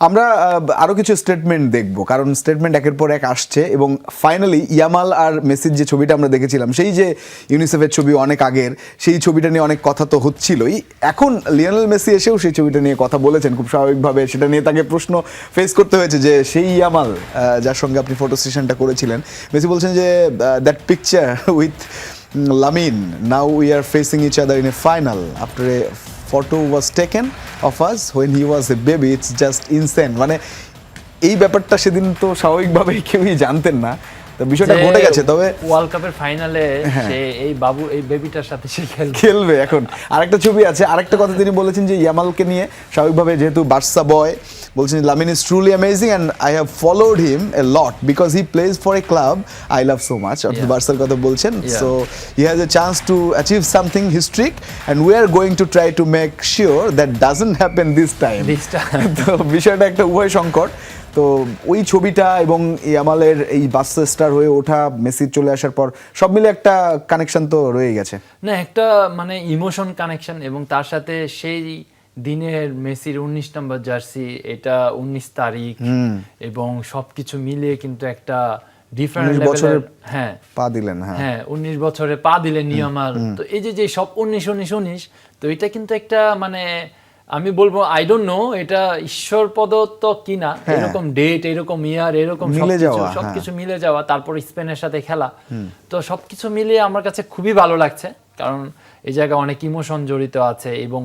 আমরা আরো কিছু স্টেটমেন্ট দেখব, কারণ স্টেটমেন্ট একের পর এক আসছে এবং ফাইনালি ইয়ামাল আর মেসির যে ছবিটা আমরা দেখেছিলাম, সেই যে ইউনিসেফের ছবি অনেক আগের, সেই ছবিটা নিয়ে অনেক কথা তো হচ্ছিলই। এখন লিওনেল মেসি এসেও সেই ছবিটা নিয়ে কথা বলেছেন খুব স্বাভাবিকভাবে। সেটা নিয়ে তাকে প্রশ্ন ফেস করতে হয়েছে যে সেই ইয়ামাল যার সঙ্গে আপনি ফটো সেশনটা করেছিলেন। মেসি বলছেন যে that picture with Lamine, now we are facing each other in a final after a photo was taken of us when he was a baby, it's just insane। মানে এই ব্যাপারটা সেদিন তো স্বাভাবিকভাবেই কেউই জানতেন না, তো বিষয়টা ঘটে গেছে। তবে ওয়ার্ল্ড কাপের ফাইনালে সে এই বাবু এই বেবিটার সাথে সে খেলবে। এখন আরেকটা ছবি আছে, আরেকটা কথা তিনি বলেছেন যে ইয়ামালকে নিয়ে স্বাভাবিকভাবে, যেহেতু বার্সা বয়, বলছেন Lamine is truly amazing and I have followed him a lot because he plays for a club I love so much. আপনি বার্সার কথা বলছেন। So he has a chance to achieve something historic and we are going to try to make sure that doesn't happen this time. তো বিষয়টা একটা উভয় সংকট। তো ওই ছবিটা এবং ইয়ামালের এই বার্সা স্টার হয়ে ওঠা, মেসি চলে আসার পর সব মিলে একটা কানেকশন তো রয়ে গেছে না, একটা মানে ইমোশন কানেকশন। এবং তার সাথে সেই দিনের মেসির 19 নম্বর জার্সি, এটা 19 তারিখ এবং সবকিছু মিলিয়ে কিন্তু একটা ডিফারেন্ট লেভেলের পা দিলেন। হ্যাঁ 19 বছরে পা দিলেন ইয়ামাল। তো এই যে সব 19 তো এটা কিন্তু একটা মানে আমি বলবো আই ডোন্ট নো এটা ঈশ্বর প্রদত্ত কিনা, এরকম ডেট, এরকম ইয়ার, এরকম সবকিছু মিলে যাওয়া, তারপর স্পেনের সাথে খেলা। তো সবকিছু মিলিয়ে আমার কাছে খুবই ভালো লাগছে, কারণ এই জায়গায় অনেক ইমোশন জড়িত আছে এবং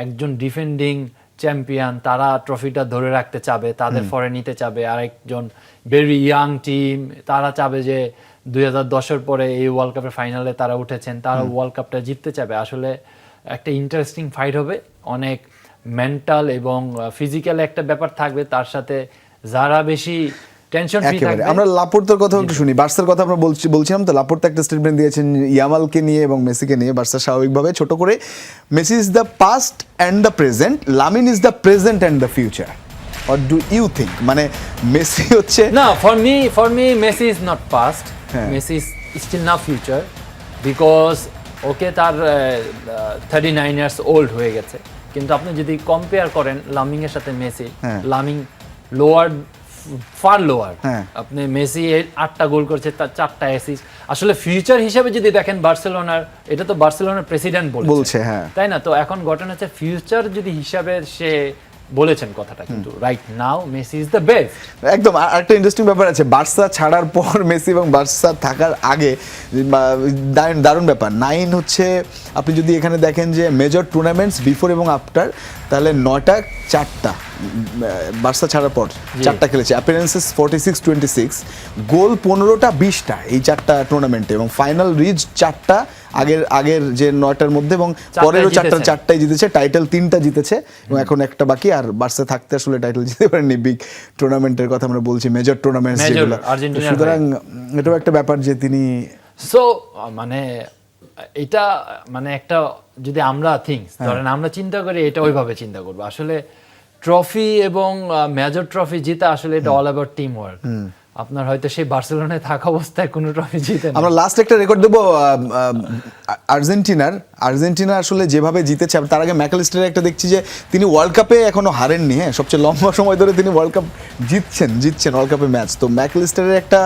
একজন ডিফেন্ডিং চ্যাম্পিয়ন, তারা ট্রফিটা ধরে রাখতে চাবে, তাদের ফরে নিতে চাবে। আরেকজন ভেরি ইয়াং টিম, তারা চাবে যে 2010-এর পরে এই ওয়ার্ল্ড কাপের ফাইনালে তারা উঠেছেন, তারা ওয়ার্ল্ড কাপটা জিততে চাবে। আসলে একটা ইন্টারেস্টিং ফাইট হবে, অনেক মেন্টাল এবং ফিজিক্যাল একটা ব্যাপার থাকবে, তার সাথে যারা বেশি টেনশন ফ্রি থাকবে। আমরা লাপোর্তার কথা একটু শুনি। বার্সার কথা আমরা বলছিলাম, তো লাপোর্তা একটা স্টেটমেন্ট দিয়েছেন ইয়ামালকে নিয়ে এবং মেসিকে নিয়ে। বার্সা স্বাভাবিকভাবে ছোট করে, Messi is the past and the present, Lamine is the present and the future. What do you think? মানে মেসি হচ্ছে না, for me Messi is not past, Messi is still now future, because okay তার 39 years old হয়ে গেছে। কিন্তু আপনি যদি compare করেন লামিং এর সাথে মেসি, লামিং লোয়ার, ফার লোয়ার। আপনি মেসি 8টা গোল করেছে, তার 4টা অ্যাসিস্ট। আসলে ফিউচার হিসেবে যদি দেখেন বার্সেলোনার, এটা তো বার্সেলোনার প্রেসিডেন্ট বলছে, তাই না? তো এখন ঘটনা হচ্ছে ফিউচার যদি হিসাবে সে বলেছেন কথাটা, কিন্তু right now Messi is the best. একদম। আরেকটা ইন্টারেস্টিং ব্যাপার আছে, বার্সা ছাড়ার পর মেসি এবং বার্সা থাকার আগে দারুণ ব্যাপার। 9 হচ্ছে, আপনি যদি এখানে দেখেন যে মেজর টুর্নামেন্টস বিফোর এবং আফটার, তাহলে 9টা 4টা বার্সা ছাড়ার পর 4টা খেলেছে। অ্যাপিয়ারেন্সেস 46-26, গোল 15টা 20টা এই 4টা টুর্নামেন্টে, এবং ফাইনাল রিচ 4টা আগের যে 9টার মধ্যে, এবং পরেরও 4টাই জিতেছে। টাইটেল 3টা জিতেছে এবং এখন একটা বাকি। আর বার্সা থাকতে আসলে টাইটেল জিততে পারেনি, বিগ টুর্নামেন্টের কথা আমরা বলছি, মেজর টুর্নামেন্টস যেগুলো। সুতরাং এটাও একটা ব্যাপার যে তিনি মানে এটা মানে একটা, যদি আমরা ধরেন আমরা চিন্তা করি, এটা ওইভাবে চিন্তা করবো। আসলে ট্রফি এবং মেজর ট্রফি জিতা, আসলে এটা অল অ্যাবাউট টিম ওয়ার্ক। আপনার হয়তো সেই বার্সেলোনায় থাকা অবস্থায় কোনো ট্রফি জিতে না। আমরা লাস্ট একটা রেকর্ড দেবো আর্জেন্টিনা আসলে যেভাবে জিতেছে। তার আগে ম্যাকালিস্টারের একটা দেখছি যে তিনি ওয়ার্ল্ড কাপে এখনো হারেননি। সবচেয়ে লম্বা সময় ধরে তিনি ওয়ার্ল্ড কাপ জিতছেন ওয়ার্ল্ড কাপে ম্যাচ। তো ম্যাকালিস্টারের একটা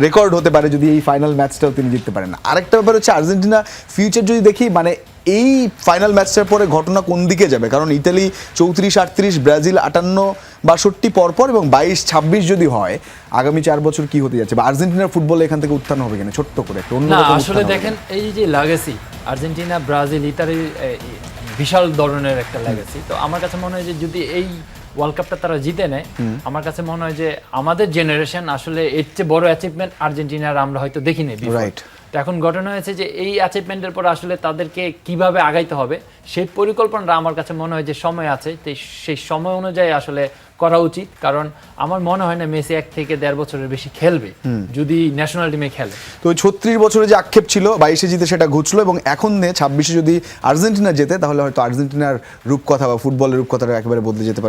রেকর্ড হতে পারে যদি এই ফাইনাল ম্যাচটাও তিনি জিততে পারেন। আরেকটা ব্যাপার হচ্ছে আর্জেন্টিনা ফিউচার যদি দেখি, মানে এই ফাইনাল ম্যাচটার পরে ঘটনা কোন দিকে যাবে, কারণ ইতালি 34-38, ব্রাজিল 58-62 পরপর, এবং 22-26 যদি হয়, আগামী 4 বছর কি হতে যাচ্ছে, বা আর্জেন্টিনার ফুটবলে এখান থেকে উত্থান হবে কিনা ছোট্ট করে আসলে দেখেন এই যে লাগাসি, আর্জেন্টিনা, ব্রাজিল, ইতালি বিশাল ধরনের একটা লাগাসি। তো আমার কাছে মনে হয় যে যদি এই ওয়ার্ল্ড কাপটা তারা জিতে নেয়, আমার কাছে মনে হয় যে আমাদের জেনারেশন আসলে এর চেয়ে বড় অ্যাচিভমেন্ট আর্জেন্টিনার আমরা হয়তো দেখিনি। রাইট। তো এখন ঘটনা হয়েছে যে এই অ্যাচিভমেন্টের পর আসলে তাদেরকে কিভাবে আগাইতে হবে সেই পরিকল্পনাটা আমার কাছে মনে হয় যে সময় আছে, সেই সময় অনুযায়ী আসলে করা উচিত। কারণ আমার মনে হয় না মেসি 1 থেকে 1.5 বছরের বেশি খেলবে যদি ন্যাশনাল টিমে খেলে। তো 36 বছরে যে আক্ষেপ ছিল 22-এ জিতে সেটা ঘুচলো, এবং এখন 26-এ যদি আর্জেন্টিনা জেতে, তাহলে হয়তো আর্জেন্টিনার রূপকথা বা ফুটবলের রূপকথাটা একেবারে বদলে যেতে পারে।